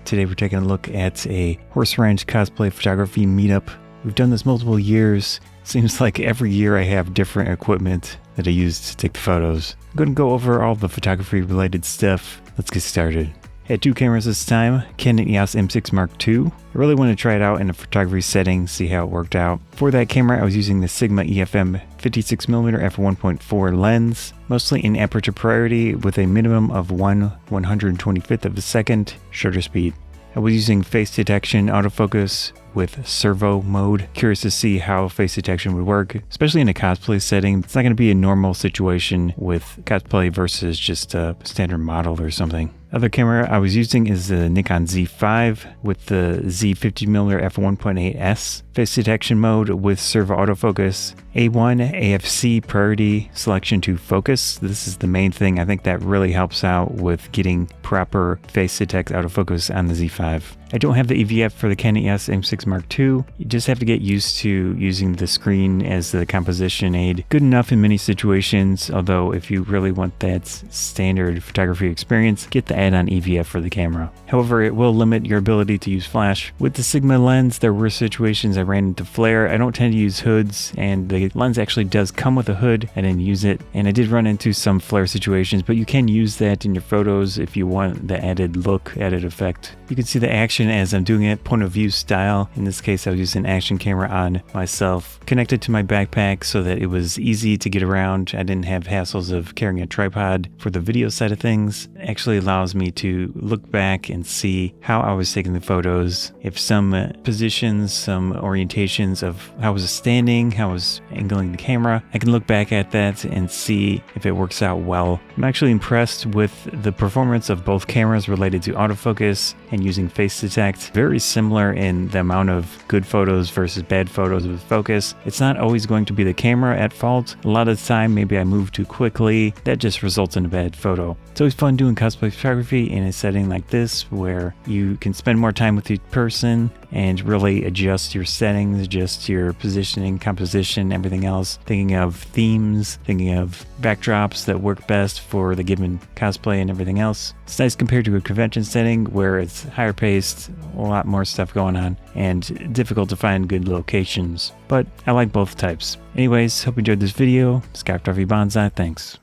Today we're taking a look at a horse ranch cosplay photography meetup. We've done this multiple years. Seems like every year I have different equipment that I use to take the photos. I'm going to go over all the photography related stuff. Let's get started. I had two cameras this time, Canon EOS M6 Mark II. I really wanted to try it out in a photography setting, see how it worked out. For that camera, I was using the Sigma EFM 56mm f1.4 lens, mostly in aperture priority with a minimum of 1/125th of a second shutter speed. I was using face detection autofocus with servo mode. Curious to see how face detection would work, especially in a cosplay setting. It's not going to be a normal situation with cosplay versus just a standard model or something. Other camera I was using is the Nikon Z5 with the Z50mm f1.8s, face detection mode with servo autofocus, A1 AFC priority selection to focus. This is the main thing. I think that really helps out with getting proper face detect autofocus on the Z5. I don't have the EVF for the Canon EOS M6 Mark II. You just have to get used to using the screen as the composition aid. Good enough in many situations, although if you really want that standard photography experience, get the add-on EVF for the camera. However, it will limit your ability to use flash. With the Sigma lens, there were situations I ran into flare. I don't tend to use hoods, and the lens actually does come with a hood. I didn't use it, and I did run into some flare situations, but you can use that in your photos if you want the added look, added effect. You can see the action as I'm doing it, point of view style. In this case, I was using an action camera on myself, connected to my backpack so that it was easy to get around. I didn't have hassles of carrying a tripod. For the video side of things, it actually allows me to look back and see how I was taking the photos. If some positions, some orientations of how I was standing, how I was angling the camera, I can look back at that and see if it works out well. I'm actually impressed with the performance of both cameras related to autofocus and using face detect. Very similar in the amount of good photos versus bad photos with focus. It's not always going to be the camera at fault. A lot of the time, maybe I move too quickly. That just results in a bad photo. It's always fun doing cosplay photography in a setting like this where you can spend more time with each person and really adjust your settings, adjust your positioning, composition, everything else. Thinking of themes, thinking of backdrops that work best for the given cosplay and everything else. It's nice compared to a convention setting where it's higher paced, a lot more stuff going on, and difficult to find good locations. But I like both types. Anyways, hope you enjoyed this video. Sky Photography Banzai, thanks.